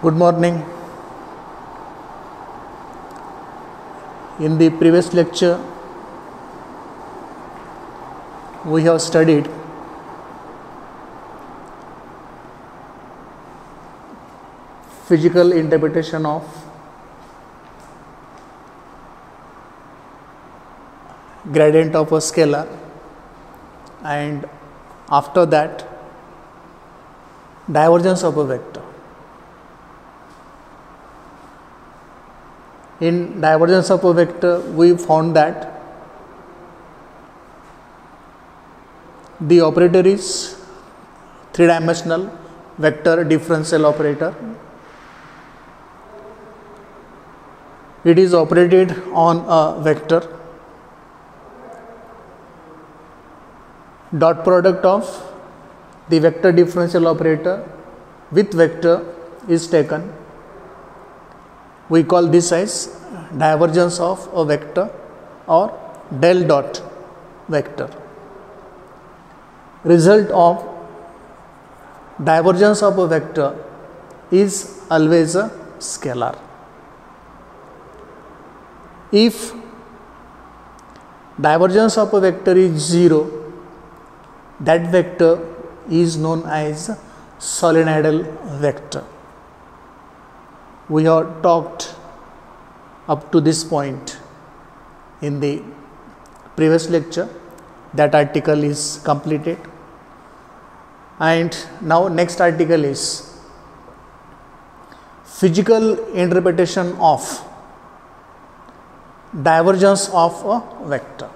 Good morning. In the previous lecture, we have studied physical interpretation of gradient of a scalar, and after that divergence of a vector. In divergence of a vector, we found that the operator is three-dimensional vector differential operator. It is operated on a vector. Dot product of the vector differential operator with vector is taken. We call this as divergence of a vector or del dot vector. Result of divergence of a vector is always a scalar. If divergence of a vector is 0, that vector is known as solenoidal vector. We have talked up to this point in the previous lecture. That article is completed, and now next article is physical interpretation of divergence of a vector.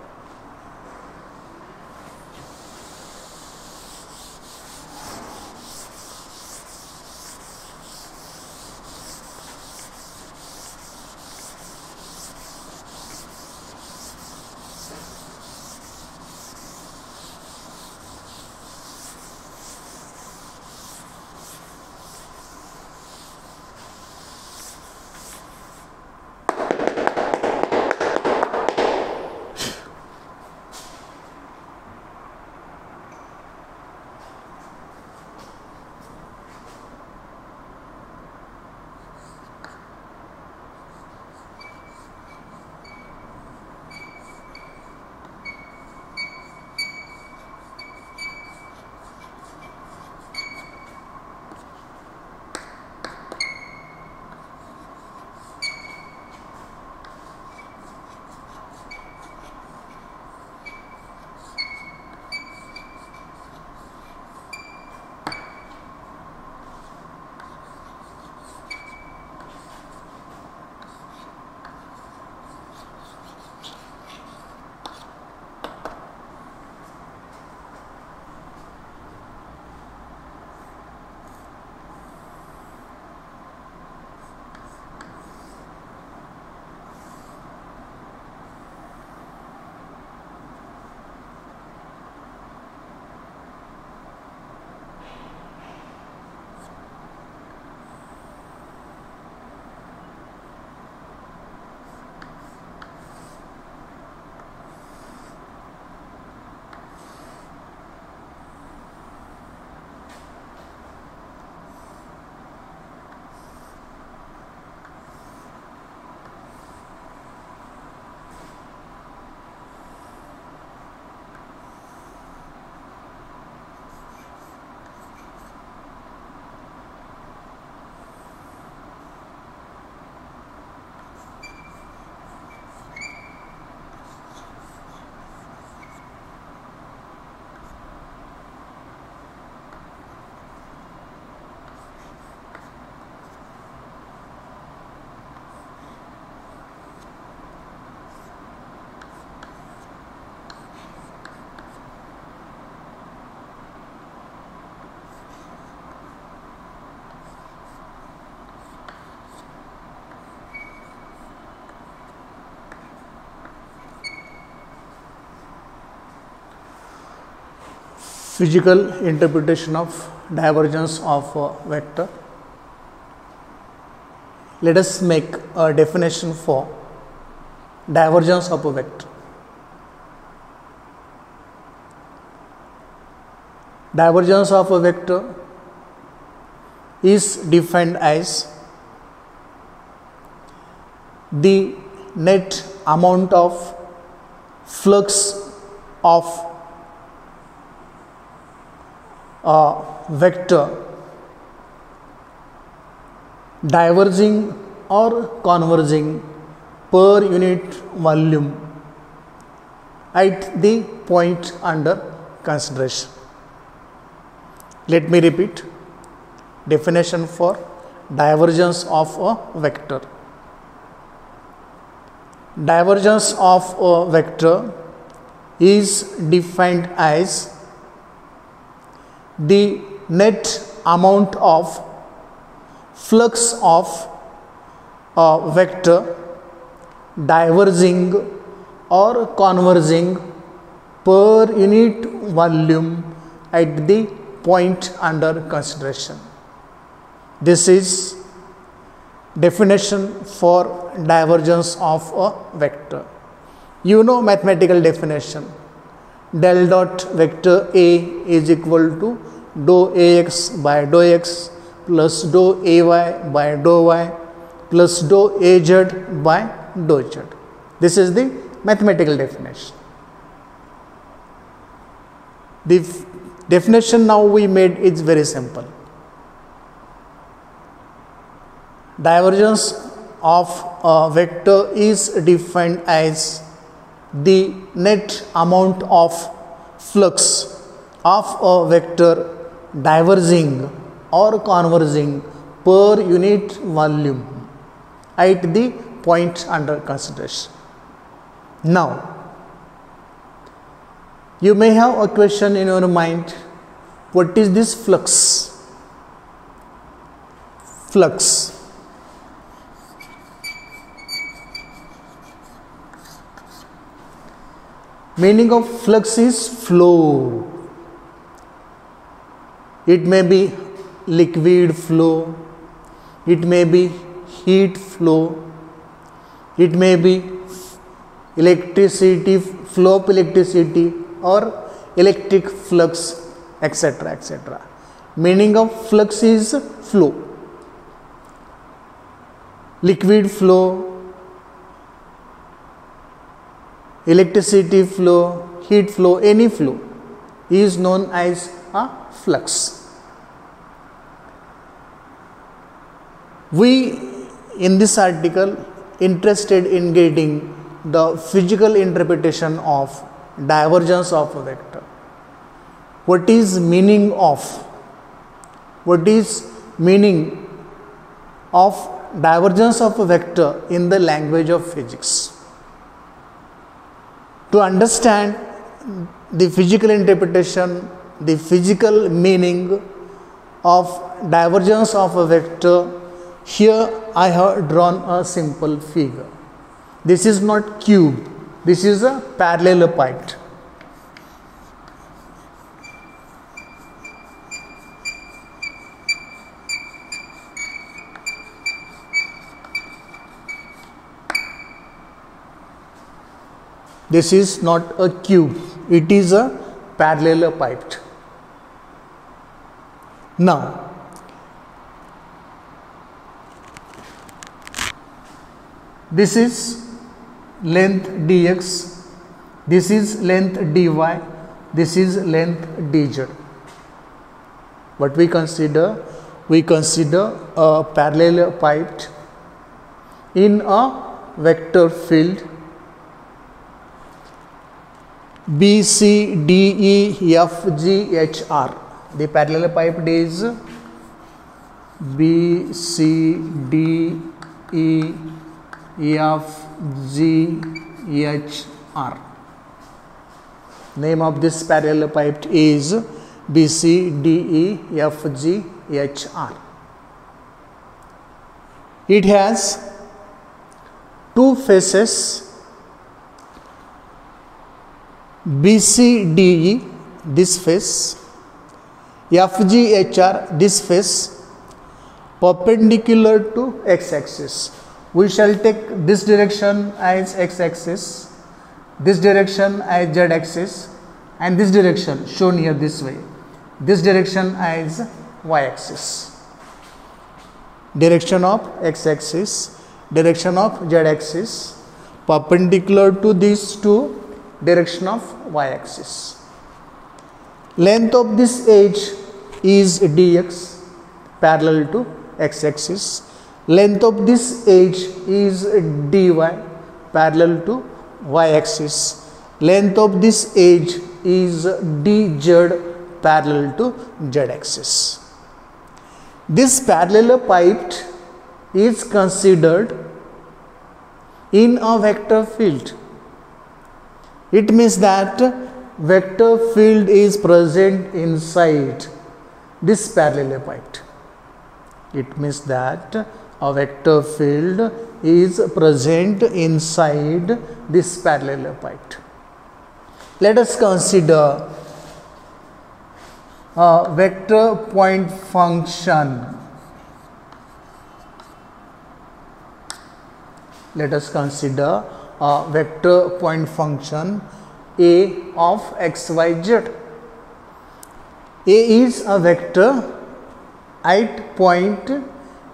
Physical interpretation of divergence of a vector. Let us make a definition for divergence of a vector. Divergence of a vector is defined as the net amount of flux of a vector diverging or converging per unit volume at the point under consideration. Let me repeat definition for divergence of a vector. Divergence of a vector is defined as the net amount of flux of a vector diverging or converging per unit volume at the point under consideration. This is definition for divergence of a vector. You know mathematical definition. Del dot vector A is equal to dou Ax by dou x plus dou Ay by dou y plus dou Az by dou z. This is the mathematical definition. The definition now we made is very simple. Divergence of a vector is defined as the net amount of flux of a vector diverging or converging per unit volume at the point under consideration. Now, you may have a question in your mind, what is this flux? Flux. Meaning of flux is flow. It may be liquid flow, it may be heat flow, it may be electricity, flow of electricity or electric flux, etc., etc. Meaning of flux is flow. Liquid flow, electricity flow, heat flow, any flow is known as a flux. We in this article interested in getting the physical interpretation of divergence of a vector. What is meaning of divergence of a vector in the language of physics? To understand the physical interpretation, the physical meaning of divergence of a vector, here I have drawn a simple figure. This is not cube, this is a parallelepiped. This is not a cube, it is a parallelepiped. Now, this is length dx, this is length dy, this is length dz. What we consider? We consider a parallelepiped in a vector field B, C, D, E, F, G, H, R. The parallelepiped is B, C, D, E, F, G, H, R. Name of this parallelepiped is B, C, D, E, F, G, H, R. It has two faces, BCDE, this face, FGHR, this face, perpendicular to x-axis. We shall take this direction as x-axis, this direction as z-axis, and this direction shown here this way, this direction as y-axis. Direction of x-axis direction of z axis, perpendicular to these two, direction of y axis. Length of this edge is dx, parallel to x axis. Length of this edge is dy, parallel to y axis. Length of this edge is dz, parallel to z axis. This parallelepiped is considered in a vector field. It means that vector field is present inside this parallelepiped. It means that a vector field is present inside this parallelepiped. Let us consider a vector point function. Let us consider a vector point function a of xyz. A is a vector at point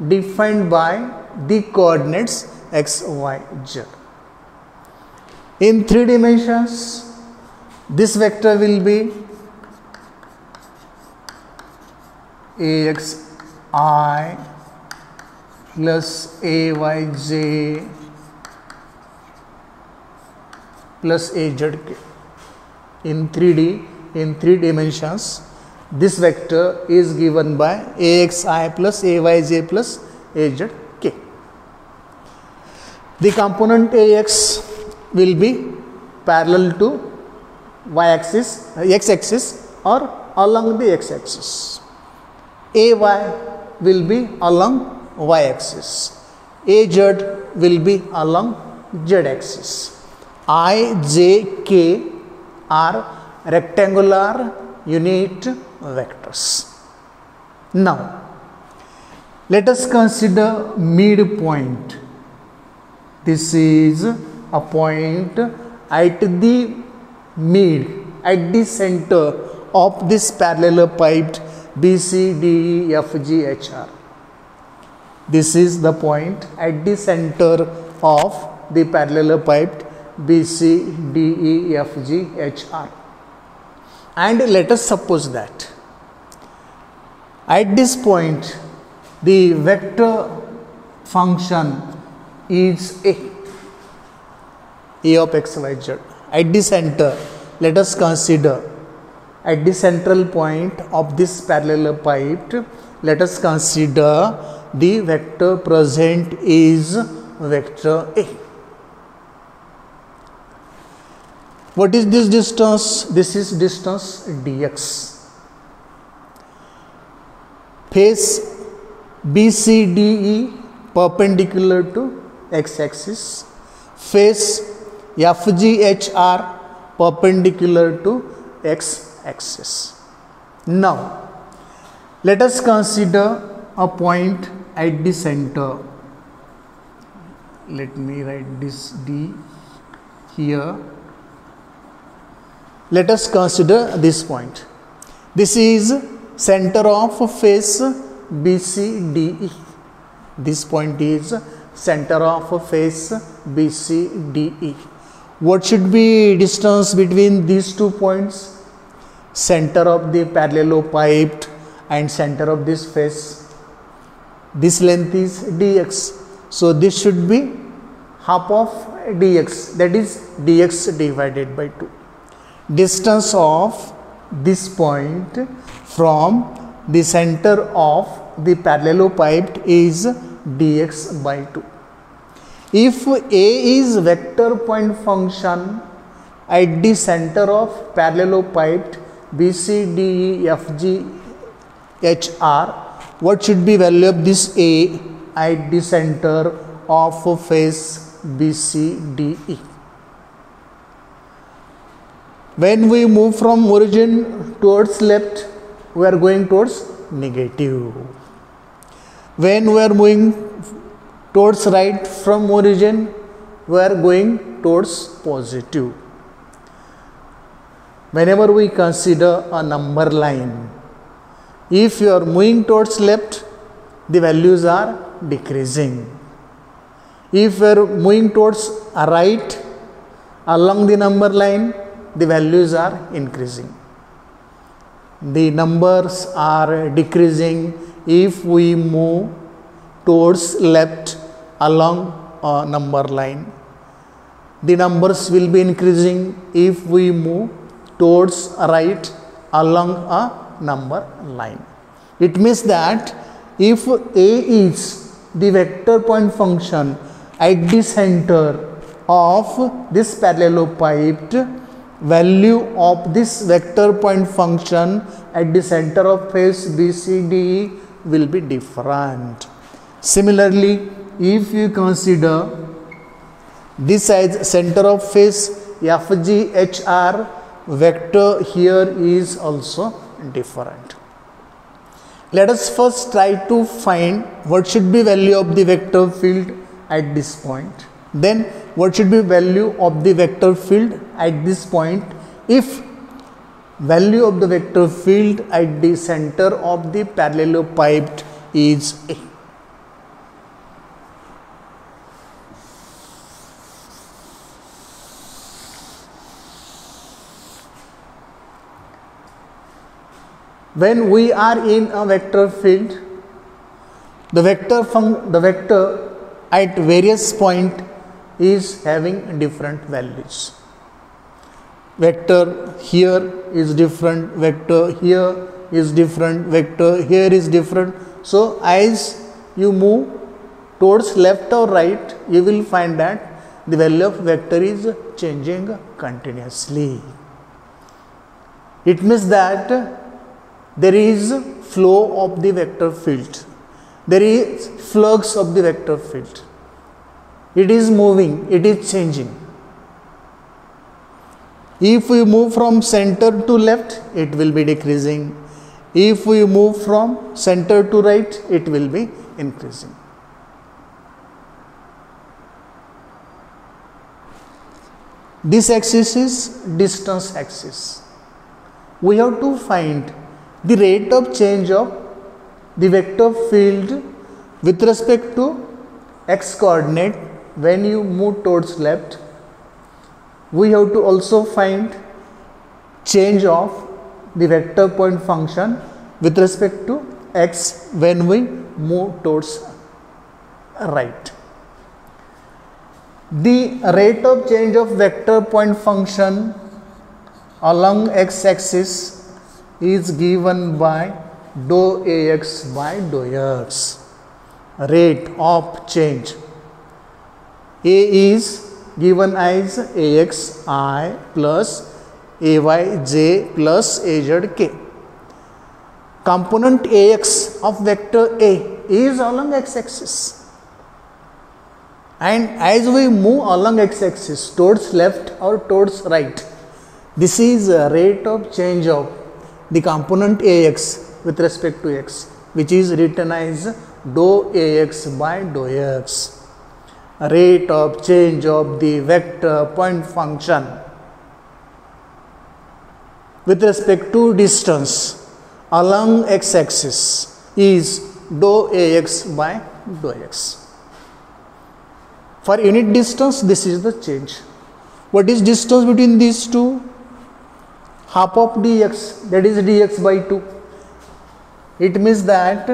defined by the coordinates x, y, z. In 3 dimensions, this vector will be axi plus ayj plus azk. In 3D, in 3 dimensions, this vector is given by axi plus ayj plus azk. The component ax will be parallel to y axis, x axis, or along the x axis. Ay will be along y axis. Az will be along z axis. I, j, k are rectangular unit vectors. Now, let us consider midpoint. This is a point at the at the center of this parallelepiped BC, DE, FG, HR. This is the point at the center of the parallelepiped BC, DE, FG, HR. And let us suppose that at this point the vector function is a of x, y, z. At the center, let us consider at the central point of this parallelepiped, let us consider the vector present is vector a. What is this distance? This is distance dx. Face BCDE perpendicular to x-axis. Face FGHR perpendicular to x-axis. Now, let us consider a point at the center. Let me write this D here. Let us consider this point. This is center of face BCDE. This point is center of face BCDE. What should be distance between these 2 points? Center of the parallelepiped and center of this face. This length is dx. So this should be half of dx, that is dx divided by 2. Distance of this point from the center of the parallelepiped is dx by 2. If A is vector point function at the center of parallelepiped BC, DE, FG, HR, what should be value of this A at the center of face BC, DE? When we move from origin towards left, we are going towards negative. When we are moving towards right from origin, we are going towards positive. Whenever we consider a number line, if you are moving towards left, the values are decreasing. If we are moving towards right along the number line, the values are increasing. The numbers are decreasing if we move towards left along a number line. The numbers will be increasing if we move towards right along a number line. It means that if A is the vector point function at the center of this parallelepiped, value of this vector point function at the center of face BCDE will be different. Similarly, if you consider this as center of face FGHR, vector here is also different. Let us first try to find what should be value of the vector field at this point. Then what should be value of the vector field at this point if value of the vector field at the center of the parallelepiped is A. When we are in a vector field, the vector at various point is having different values. Vector here is different, vector here is different, vector here is different. So as you move towards left or right, you will find that the value of vector is changing continuously. It means that there is flow of the vector field. There is flux of the vector field. It is moving, it is changing. If we move from center to left, it will be decreasing. If we move from center to right, it will be increasing. This axis is distance axis. We have to find the rate of change of the vector field with respect to x coordinate when you move towards left. We have to also find change of the vector point function with respect to x when we move towards right. The rate of change of vector point function along x axis is given by dou ax by dou x. Rate of change. A is given as axi plus ayj plus azk. Component ax of vector A is along x axis. And as we move along x axis towards left or towards right, this is a rate of change of the component ax with respect to x, which is written as dou ax by dou x. Rate of change of the vector point function with respect to distance along x axis is dou ax by dou x. For unit distance, this is the change. What is distance between these two? Half of dx, that is dx by 2. It means that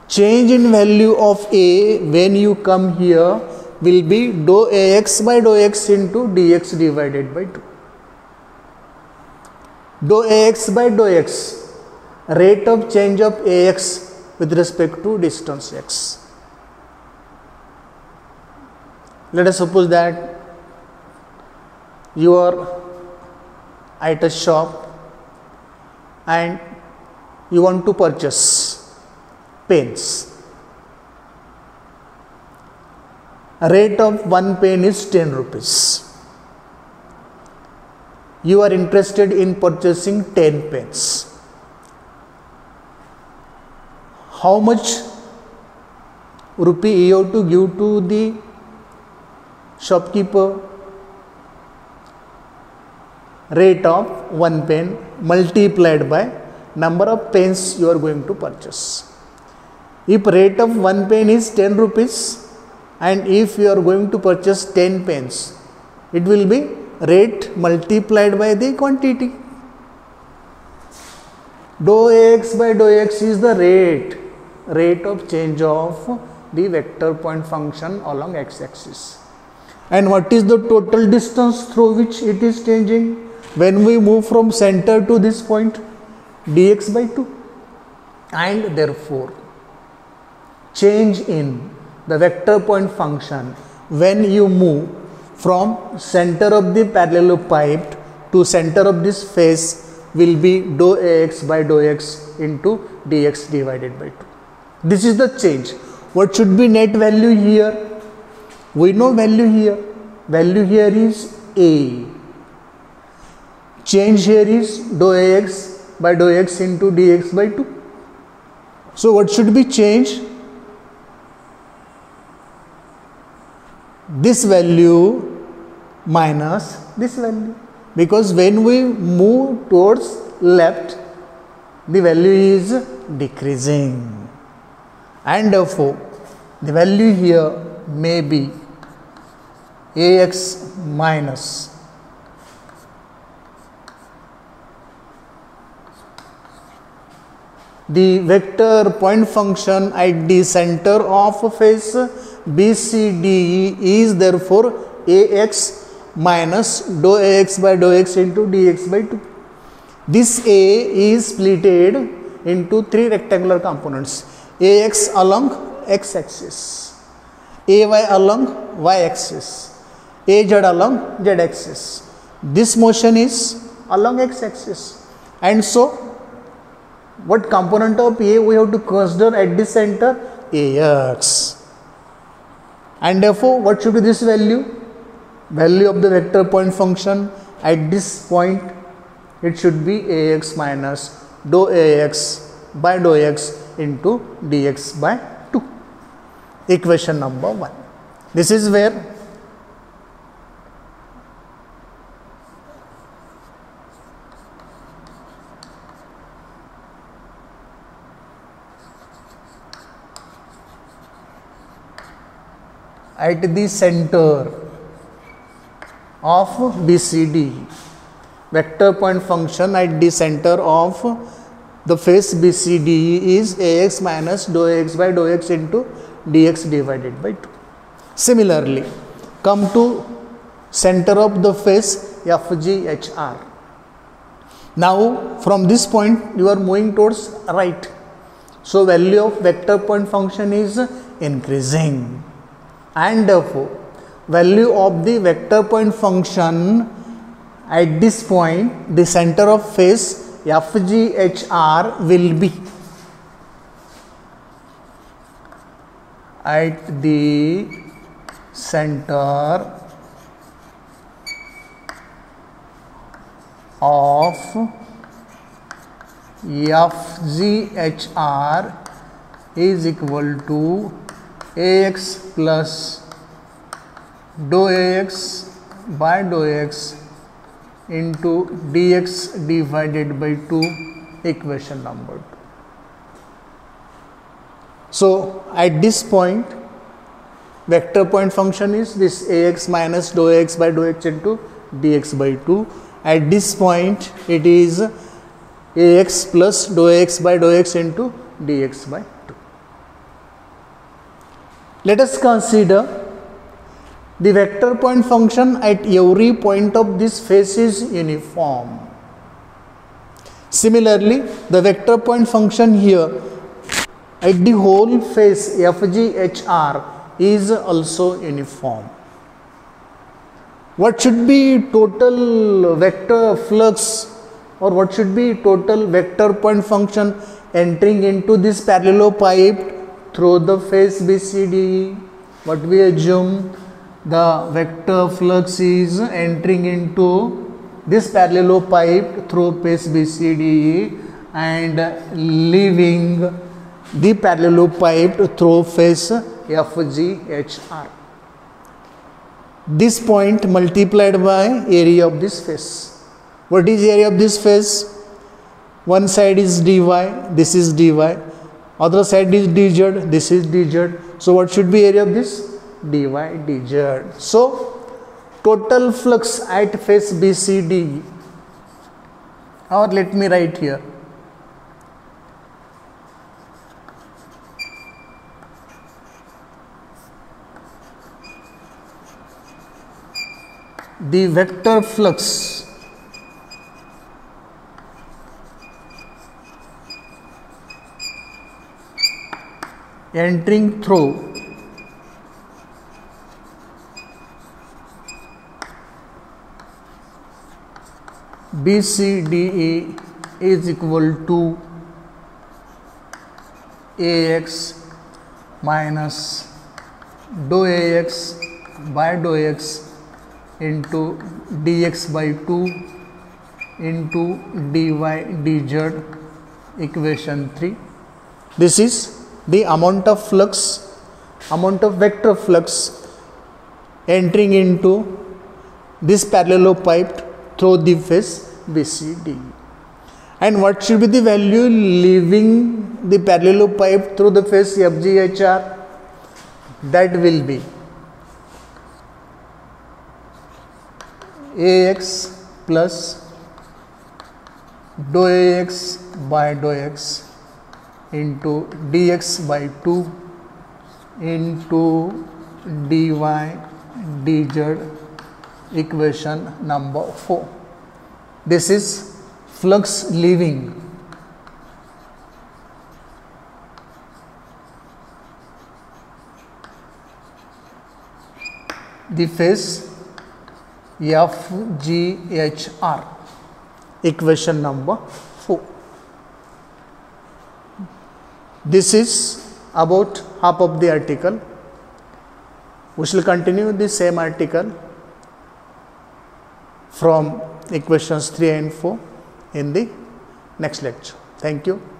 change in value of A when you come here will be dou ax by dou x into dx divided by 2. Dou ax by dou x, rate of change of ax with respect to distance x. Let us suppose that you are at a shop and you want to purchase pens. Rate of one pen is 10 rupees. You are interested in purchasing 10 pens. How much rupee you have to give to the shopkeeper? Rate of one pen multiplied by number of pens you are going to purchase. If rate of one pen is 10 rupees and if you are going to purchase 10 pens, it will be rate multiplied by the quantity. Dou Ax by dou x is the rate of change of the vector point function along x-axis. And what is the total distance through which it is changing when we move from center to this point? Dx by 2. And therefore, change in the vector point function when you move from center of the parallelepiped to center of this face will be dou Ax by dou x into dx divided by 2. This is the change. What should be net value here? We know value here. Value here is A. Change here is dou Ax by dou x into dx by 2. So what should be changed? This value minus this value, because when we move towards left, the value is decreasing, and therefore the value here may be Ax minus the vector point function at the center of face BCDE is therefore Ax minus dou Ax by dou x into dx by 2. This A is splitted into three rectangular components: Ax along x-axis, Ay along y-axis, Az along z-axis. This motion is along x-axis, and so what component of A we have to consider at the center? Ax. And therefore, what should be this value? Value of the vector point function at this point, it should be Ax minus dou Ax by dou x into dx by 2. Equation number 1. This is where at the center of BCD, vector point function at the center of the face BCD is Ax minus dou Ax by dou x into dx divided by 2. Similarly, come to center of the face FGHR. Now from this point you are moving towards right, so value of vector point function is increasing, and therefore value of the vector point function at this point, the center of face FGHR will be at the center of FGHR is equal to Ax plus dou Ax by dou x into dx divided by 2, equation number 2. So at this point, vector point function is this Ax minus dou Ax by dou x into dx by 2. At this point, it is Ax plus dou Ax by dou x into dx by 2. Let us consider the vector point function at every point of this face is uniform. Similarly, the vector point function here at the whole face FGHR is also uniform. What should be total vector flux, or what should be total vector point function entering into this parallelepiped through the face BCD? What we assume? The vector flux is entering into this parallelepiped through face BCDE and leaving the parallelepiped through face FGHR. This point multiplied by area of this face. What is area of this face? One side is dy, this is dy. Other side is dz, this is dz. So what should be area of this? Dy dz. So total flux at face BCD, or let me write here, the vector flux entering through BCDE is equal to AX minus dou AX by dou X into dx by 2 into dy dz, equation 3. This is the amount of flux, amount of vector flux entering into this parallelopipe through the face BCD. And what should be the value leaving the parallelopipe through the face FGHR? That will be AX plus dou AX by dou X into dx by 2 into dy dz, equation number 4. This is flux leaving the face FGHR, equation number 4. This is about half of the article. We shall continue the same article from equations 3 and 4 in the next lecture. Thank you.